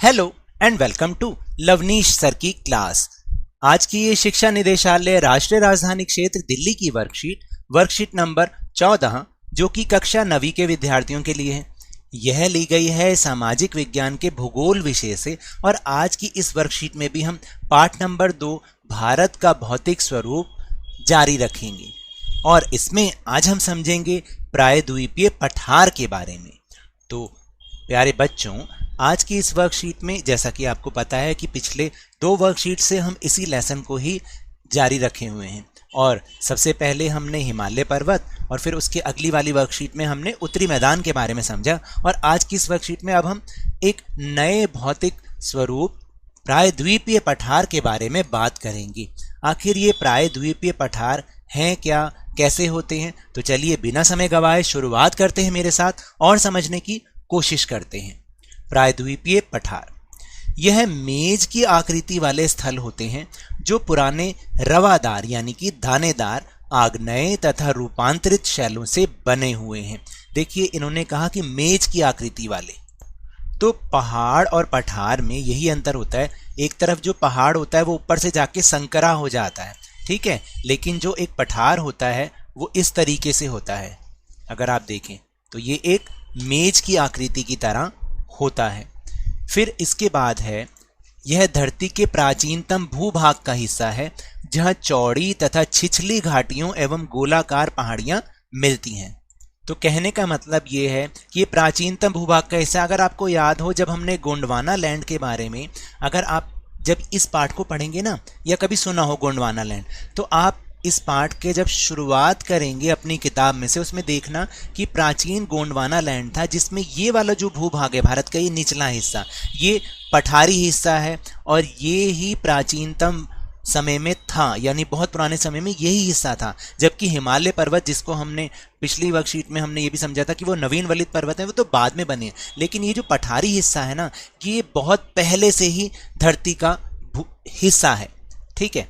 Hello and welcome to Lavneesh sir की class. आज की ये शिक्षा निदेशालय राष्ट्रीय राजधानी क्षेत्र दिल्ली की वर्कशीट नंबर 14 जो कि कक्षा 9वीं के विद्यार्थियों के लिए है। यह ली गई है सामाजिक विज्ञान के भूगोल विषय से और आज की इस वर्कशीट में भी हम पाठ नंबर 2 भारत का भौतिक स्वरूप जारी रखेंगे और इसमें आज हम समझेंगे प्रायद्वीपीय पठार के बारे में। तो प्यारे बच्चों, आज की इस वर्कशीट में जैसा कि आपको पता है कि पिछले 2 वर्कशीट से हम इसी लेसन को ही जारी रखे हुए हैं और सबसे पहले हमने हिमालय पर्वत और फिर उसके अगली वाली वर्कशीट में हमने उत्तरी मैदान के बारे में समझा और आज की इस वर्कशीट में अब हम एक नए भौतिक स्वरूप प्रायद्वीपीय पठार के बारे में बात करेंगे। आखिर ये प्रायद्वीपीय पठार हैं क्या, कैसे होते हैं? तो चलिए बिना समय गवाए शुरुआत करते हैं मेरे साथ और समझने की कोशिश करते हैं। प्रायद्वीपीय पठार यह मेज की आकृति वाले स्थल होते हैं जो पुराने रवादार यानी कि दानेदार आग्नेय तथा रूपांतरित शैलों से बने हुए हैं। देखिए, इन्होंने कहा कि मेज की आकृति वाले। तो पहाड़ और पठार में यही अंतर होता है। एक तरफ जो पहाड़ होता है वो ऊपर से जाके संकरा हो जाता है, ठीक है, लेकिन जो एक पठार होता है वो इस तरीके से होता है। अगर आप देखें तो ये एक मेज की आकृति की तरह होता है। फिर इसके बाद है यह धरती के प्राचीनतम भूभाग का हिस्सा है जहां चौड़ी तथा छिछली घाटियों एवं गोलाकार पहाड़ियां मिलती हैं। तो कहने का मतलब ये है कि ये प्राचीनतम भूभाग का हिस्सा। अगर आपको याद हो, जब हमने गोंडवाना लैंड के बारे में, अगर आप जब इस पाठ को पढ़ेंगे ना या कभी सुना हो गोंडवाना लैंड, तो आप इस पाठ के जब शुरुआत करेंगे अपनी किताब में से, उसमें देखना कि प्राचीन गोंडवाना लैंड था जिसमें ये वाला जो भूभाग है भारत का, ये निचला हिस्सा, ये पठारी हिस्सा है और ये ही प्राचीनतम समय में था, यानी बहुत पुराने समय में यही हिस्सा था। जबकि हिमालय पर्वत, जिसको हमने पिछली वर्कशीट में हमने ये भी समझा था कि वो नवीन वलित पर्वत है, वो तो बाद में बने, लेकिन ये जो पठारी हिस्सा है ना, ये बहुत पहले से ही धरती का हिस्सा है, ठीक है।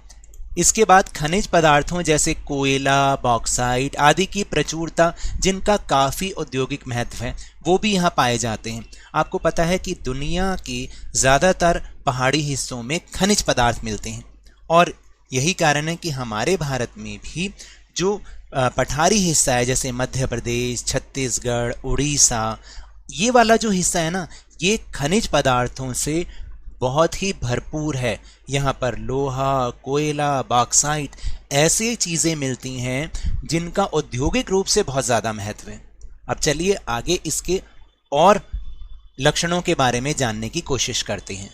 इसके बाद खनिज पदार्थों जैसे कोयला, बॉक्साइट आदि की प्रचुरता, जिनका काफ़ी औद्योगिक महत्व है, वो भी यहाँ पाए जाते हैं। आपको पता है कि दुनिया के ज़्यादातर पहाड़ी हिस्सों में खनिज पदार्थ मिलते हैं और यही कारण है कि हमारे भारत में भी जो पठारी हिस्सा है, जैसे मध्य प्रदेश, छत्तीसगढ़, उड़ीसा, ये वाला जो हिस्सा है ना, ये खनिज पदार्थों से बहुत ही भरपूर है। यहाँ पर लोहा, कोयला, बॉक्साइट ऐसी चीज़ें मिलती हैं जिनका औद्योगिक रूप से बहुत ज़्यादा महत्व है। अब चलिए आगे इसके और लक्षणों के बारे में जानने की कोशिश करते हैं।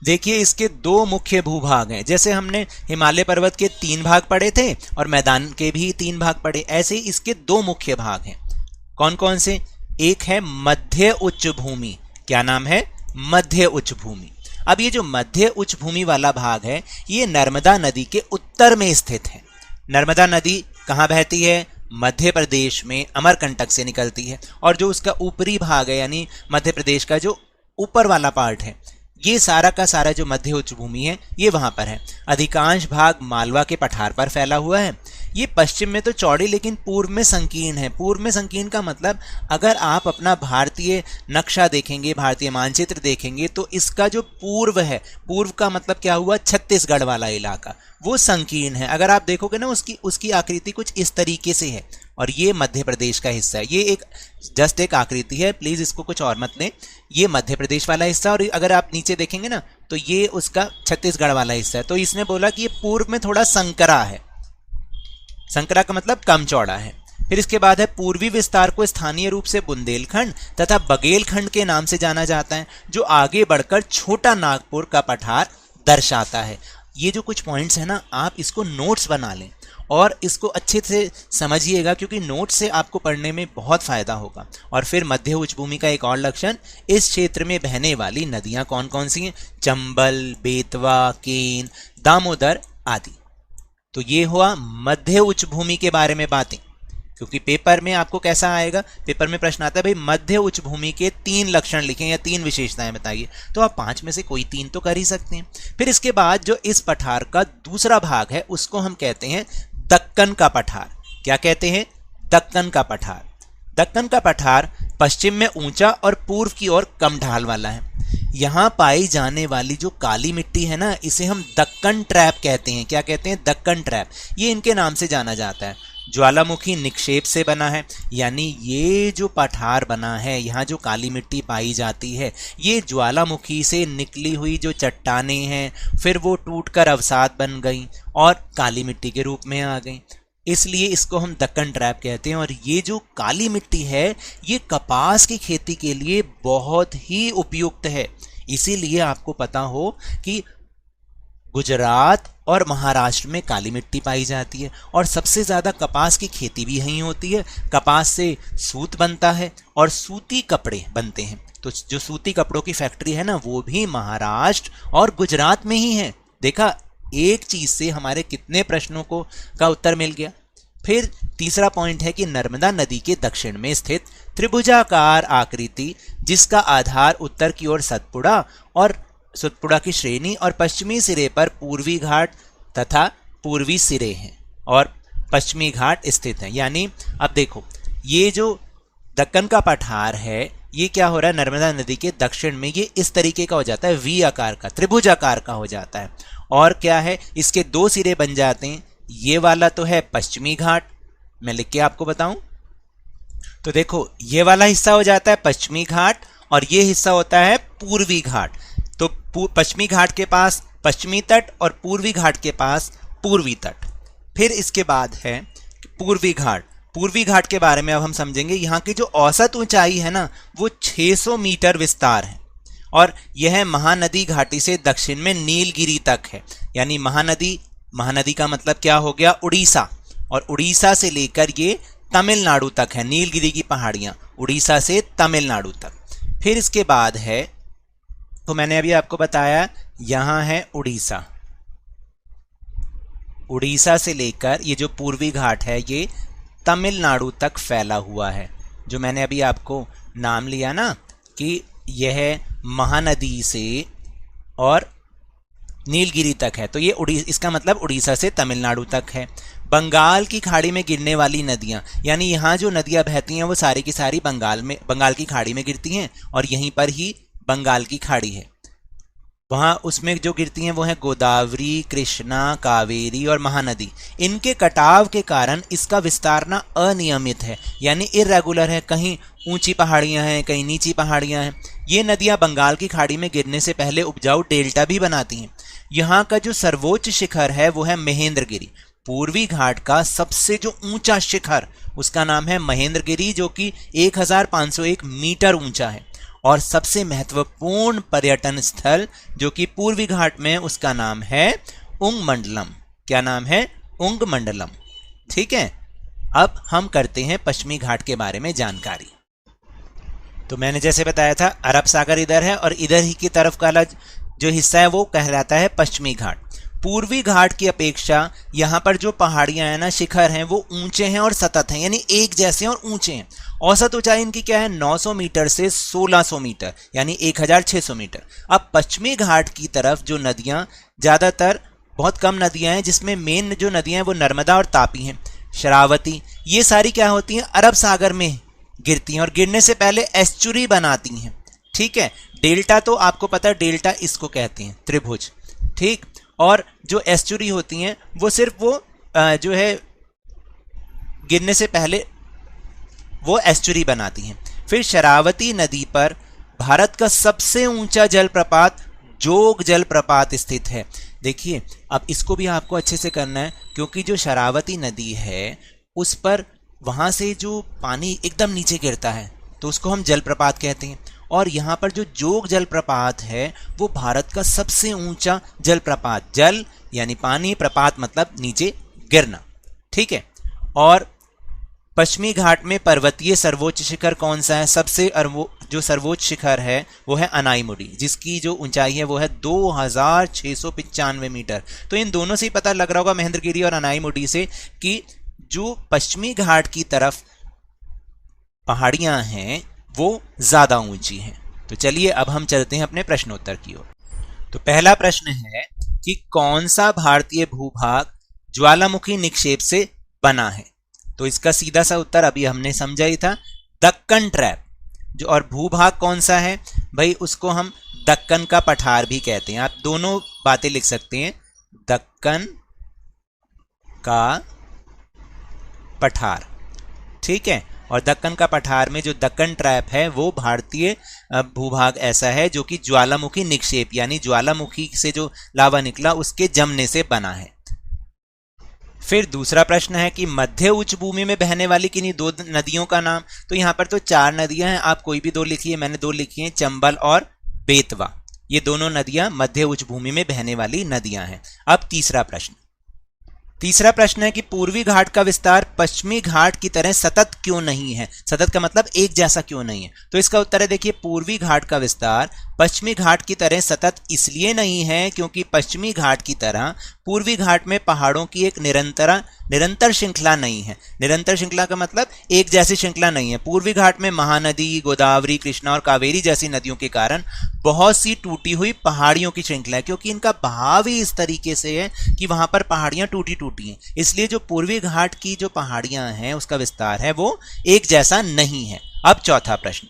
देखिए, इसके 2 मुख्य भूभाग हैं। जैसे हमने हिमालय पर्वत के 3 भाग पढ़े थे और मैदान के भी 3 भाग पढ़े, ऐसे ही इसके 2 मुख्य भाग हैं। कौन कौन से? एक है मध्य उच्च भूमि। क्या नाम है? मध्य उच्च भूमि। अब ये जो मध्य उच्च भूमि वाला भाग है, ये नर्मदा नदी के उत्तर में स्थित है। नर्मदा नदी कहाँ बहती है? मध्य प्रदेश में अमरकंटक से निकलती है और जो उसका ऊपरी भाग है, यानी मध्य प्रदेश का जो ऊपर वाला पार्ट है, ये सारा का सारा जो मध्य उच्च भूमि है, ये वहाँ पर है। अधिकांश भाग मालवा के पठार पर फैला हुआ है। ये पश्चिम में तो चौड़ी लेकिन पूर्व में संकीर्ण है। पूर्व में संकीर्ण का मतलब, अगर आप अपना भारतीय नक्शा देखेंगे, भारतीय मानचित्र देखेंगे, तो इसका जो पूर्व है, पूर्व का मतलब क्या हुआ? छत्तीसगढ़ वाला इलाका, वो संकीर्ण है। अगर आप देखोगे ना, उसकी आकृति कुछ इस तरीके से है और ये मध्य प्रदेश का हिस्सा है। ये एक जस्ट एक आकृति है, प्लीज़ इसको कुछ और मत लें। ये मध्य प्रदेश वाला हिस्सा और अगर आप नीचे देखेंगे ना, तो ये उसका छत्तीसगढ़ वाला हिस्सा है। तो इसने बोला कि ये पूर्व में थोड़ा संकरा है। संकरा का मतलब कम चौड़ा है। फिर इसके बाद है पूर्वी विस्तार को स्थानीय रूप से बुंदेलखंड तथा बघेलखंड के नाम से जाना जाता है, जो आगे बढ़कर छोटा नागपुर का पठार दर्शाता है। ये जो कुछ पॉइंट्स है ना, आप इसको नोट्स बना लें और इसको अच्छे से समझिएगा, क्योंकि नोट से आपको पढ़ने में बहुत फायदा होगा। और फिर मध्य उच्च भूमि का एक और लक्षण, इस क्षेत्र में बहने वाली नदियां कौन कौन सी हैं? चंबल, बेतवा, केन, दामोदर आदि। तो ये हुआ मध्य उच्च भूमि के बारे में बातें। क्योंकि पेपर में आपको कैसा आएगा, पेपर में प्रश्न आता है भाई मध्य उच्च भूमि के 3 लक्षण लिखें या 3 विशेषताएं बताइए, तो आप 5 में से कोई 3 तो कर ही सकते हैं। फिर इसके बाद जो इस पठार का दूसरा भाग है, उसको हम कहते हैं दक्कन का पठार। क्या कहते हैं? दक्कन का पठार। दक्कन का पठार पश्चिम में ऊंचा और पूर्व की ओर कम ढाल वाला है। यहाँ पाई जाने वाली जो काली मिट्टी है ना, इसे हम दक्कन ट्रैप कहते हैं। क्या कहते हैं? दक्कन ट्रैप। ये इनके नाम से जाना जाता है। ज्वालामुखी निक्षेप से बना है, यानी ये जो पठार बना है, यहाँ जो काली मिट्टी पाई जाती है, ये ज्वालामुखी से निकली हुई जो चट्टानें हैं, फिर वो टूटकर अवसाद बन गई और काली मिट्टी के रूप में आ गई, इसलिए इसको हम दक्कन ट्रैप कहते हैं। और ये जो काली मिट्टी है, ये कपास की खेती के लिए बहुत ही उपयुक्त है। इसीलिए आपको पता हो कि गुजरात और महाराष्ट्र में काली मिट्टी पाई जाती है और सबसे ज़्यादा कपास की खेती भी यहीं होती है। कपास से सूत बनता है और सूती कपड़े बनते हैं। तो जो सूती कपड़ों की फैक्ट्री है ना, वो भी महाराष्ट्र और गुजरात में ही है। देखा, एक चीज से हमारे कितने प्रश्नों का उत्तर मिल गया। फिर तीसरा पॉइंट है कि नर्मदा नदी के दक्षिण में स्थित त्रिभुजाकार आकृति, जिसका आधार उत्तर की ओर सतपुड़ा की श्रेणी और पश्चिमी सिरे पर पूर्वी घाट तथा पूर्वी सिरे हैं और पश्चिमी घाट स्थित हैं। यानी अब देखो, ये जो दक्कन का पठार है, ये क्या हो रहा है, नर्मदा नदी के दक्षिण में ये इस तरीके का हो जाता है, वी आकार का, त्रिभुजाकार का हो जाता है। और क्या है, इसके दो सिरे बन जाते हैं। ये वाला तो है पश्चिमी घाट, मैं लिख के आपको बताऊं तो देखो, ये वाला हिस्सा हो जाता है पश्चिमी घाट और ये हिस्सा होता है पूर्वी घाट। तो पश्चिमी घाट के पास पश्चिमी तट और पूर्वी घाट के पास पूर्वी तट। फिर इसके बाद है पूर्वी घाट। पूर्वी घाट के बारे में अब हम समझेंगे। यहाँ की जो औसत ऊंचाई है ना, वो 600 मीटर विस्तार है और यह महानदी घाटी से दक्षिण में नीलगिरी तक है। यानी महानदी का मतलब क्या हो गया, उड़ीसा, और उड़ीसा से लेकर ये तमिलनाडु तक है। नीलगिरी की पहाड़ियाँ उड़ीसा से तमिलनाडु तक। फिर इसके बाद है, तो मैंने अभी आपको बताया, यहाँ है उड़ीसा। उड़ीसा से लेकर ये जो पूर्वी घाट है, ये तमिलनाडु तक फैला हुआ है। जो मैंने अभी आपको नाम लिया ना कि यह महानदी से और नीलगिरी तक है, तो ये इसका मतलब उड़ीसा से तमिलनाडु तक है। बंगाल की खाड़ी में गिरने वाली नदियां, यानी यहाँ जो नदियां बहती हैं वो सारी की सारी बंगाल की खाड़ी में गिरती हैं और यहीं पर ही बंगाल की खाड़ी है। वहाँ उसमें जो गिरती हैं वो है गोदावरी, कृष्णा, कावेरी और महानदी। इनके कटाव के कारण इसका विस्तार ना अनियमित है, यानी इर्रेगुलर है। कहीं ऊंची पहाड़ियां हैं, कहीं नीची पहाड़ियां हैं। ये नदियां बंगाल की खाड़ी में गिरने से पहले उपजाऊ डेल्टा भी बनाती हैं। यहाँ का जो सर्वोच्च शिखर है वो है महेंद्रगिरी। पूर्वी घाट का सबसे जो ऊंचा शिखर, उसका नाम है महेंद्रगिरी, जो कि 1501 मीटर ऊंचा है। और सबसे महत्वपूर्ण पर्यटन स्थल जो कि पूर्वी घाट में, उसका नाम है उंग मंडलम। क्या नाम है? उंग मंडलम। ठीक है, अब हम करते हैं पश्चिमी घाट के बारे में जानकारी। तो मैंने जैसे बताया था, अरब सागर इधर है और इधर ही की तरफ का जो हिस्सा है वो कहलाता है पश्चिमी घाट। पूर्वी घाट की अपेक्षा यहाँ पर जो पहाड़ियां हैं ना, शिखर हैं, वो ऊंचे हैं और सतत हैं, यानी एक जैसे हैं और ऊंचे हैं। औसत ऊंचाई इनकी क्या है? 900 मीटर से 1600 मीटर, यानी 1600 मीटर। अब पश्चिमी घाट की तरफ जो नदियां, ज़्यादातर बहुत कम नदियां हैं, जिसमें मेन जो नदियां हैं वो नर्मदा और तापी हैं, शरावती, ये सारी क्या होती हैं? अरब सागर में गिरती हैं और गिरने से पहले एस्चुरी बनाती हैं। ठीक है, डेल्टा तो आपको पता है, डेल्टा इसको कहते हैं, त्रिभुज। ठीक, और जो एस्चुरी होती हैं वो सिर्फ वो जो है गिरने से पहले वो एस्चुरी बनाती हैं। फिर शरावती नदी पर भारत का सबसे ऊंचा जलप्रपात जोग जलप्रपात स्थित है। देखिए, अब इसको भी आपको अच्छे से करना है, क्योंकि जो शरावती नदी है उस पर वहाँ से जो पानी एकदम नीचे गिरता है तो उसको हम जलप्रपात कहते हैं। और यहाँ पर जो जोग जलप्रपात है वो भारत का सबसे ऊंचा जलप्रपात, जल यानी पानी, प्रपात मतलब नीचे गिरना। ठीक है, और पश्चिमी घाट में पर्वतीय सर्वोच्च शिखर कौन सा है? सबसे जो सर्वोच्च शिखर है वो है अनाईमुडी, जिसकी जो ऊंचाई है वो है 2695 मीटर। तो इन दोनों से ही पता लग रहा होगा, महेंद्रगिरी और अनाईमुडी से, कि जो पश्चिमी घाट की तरफ पहाड़ियां हैं वो ज्यादा ऊंची हैं। तो चलिए अब हम चलते हैं अपने प्रश्नोत्तर की ओर। तो पहला प्रश्न है कि कौन सा भारतीय भूभाग ज्वालामुखी निक्षेप से बना है? तो इसका सीधा सा उत्तर अभी हमने समझा ही था, दक्कन ट्रैप। जो और भूभाग कौन सा है भाई? उसको हम दक्कन का पठार भी कहते हैं। आप दोनों बातें लिख सकते हैं, दक्कन का पठार, ठीक है। और दक्कन का पठार में जो दक्कन ट्रैप है वो भारतीय भूभाग ऐसा है जो कि ज्वालामुखी निक्षेप यानी ज्वालामुखी से जो लावा निकला उसके जमने से बना है। फिर दूसरा प्रश्न है कि मध्य उच्च भूमि में बहने वाली किन्हीं दो नदियों का नाम। तो यहां पर तो 4 नदियां हैं, आप कोई भी 2 लिखिए, मैंने 2 लिखी हैं, चंबल और बेतवा। ये दोनों नदियां मध्य उच्च भूमि में बहने वाली नदियां हैं। अब तीसरा प्रश्न है कि पूर्वी घाट का विस्तार पश्चिमी घाट की तरह सतत क्यों नहीं है। सतत का मतलब एक जैसा क्यों नहीं है। तो इसका उत्तर है, देखिए, पूर्वी घाट का विस्तार पश्चिमी घाट की तरह सतत इसलिए नहीं है क्योंकि पश्चिमी घाट की तरह पूर्वी घाट में पहाड़ों की एक निरंतर श्रृंखला नहीं है। निरंतर श्रृंखला का मतलब एक जैसी श्रृंखला नहीं है। पूर्वी घाट में महानदी, गोदावरी, कृष्णा और कावेरी जैसी नदियों के कारण बहुत सी टूटी हुई पहाड़ियों की श्रृंखला है, क्योंकि इनका बहाव ही इस तरीके से है कि वहां पर पहाड़ियां टूटी हैं। इसलिए जो पूर्वी घाट की जो पहाड़ियां हैं उसका विस्तार है वो एक जैसा नहीं है। अब चौथा प्रश्न,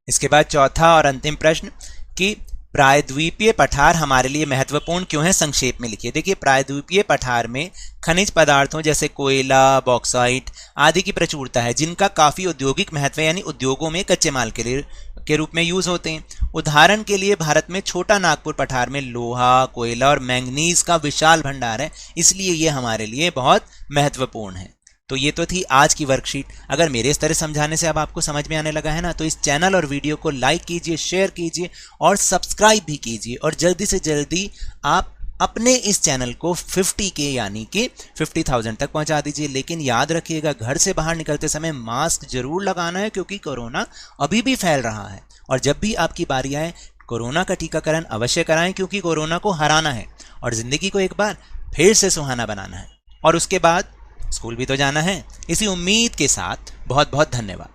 इसके बाद चौथा और अंतिम प्रश्न कि प्रायद्वीपीय पठार हमारे लिए महत्वपूर्ण क्यों है, संक्षेप में लिखिए। देखिए, प्रायद्वीपीय पठार में खनिज पदार्थों जैसे कोयला, बॉक्साइट आदि की प्रचुरता है, जिनका काफी औद्योगिक महत्व है, यानी उद्योगों में कच्चे माल के रूप में यूज होते हैं। उदाहरण के लिए भारत में छोटा नागपुर पठार में लोहा, कोयला और मैंगनीज का विशाल भंडार है, इसलिए यह हमारे लिए बहुत महत्वपूर्ण है। तो ये तो थी आज की वर्कशीट। अगर मेरे इस तरह समझाने से अब आपको समझ में आने लगा है ना, तो इस चैनल और वीडियो को लाइक कीजिए, शेयर कीजिए और सब्सक्राइब भी कीजिए, और जल्दी से जल्दी आप अपने इस चैनल को 50K यानी कि 50,000 तक पहुंचा दीजिए। लेकिन याद रखिएगा, घर से बाहर निकलते समय मास्क जरूर लगाना है, क्योंकि कोरोना अभी भी फैल रहा है। और जब भी आपकी बारी आए, कोरोना का टीकाकरण अवश्य कराएं, क्योंकि कोरोना को हराना है और जिंदगी को एक बार फिर से सुहाना बनाना है। और उसके बाद स्कूल भी तो जाना है। इसी उम्मीद के साथ बहुत बहुत धन्यवाद।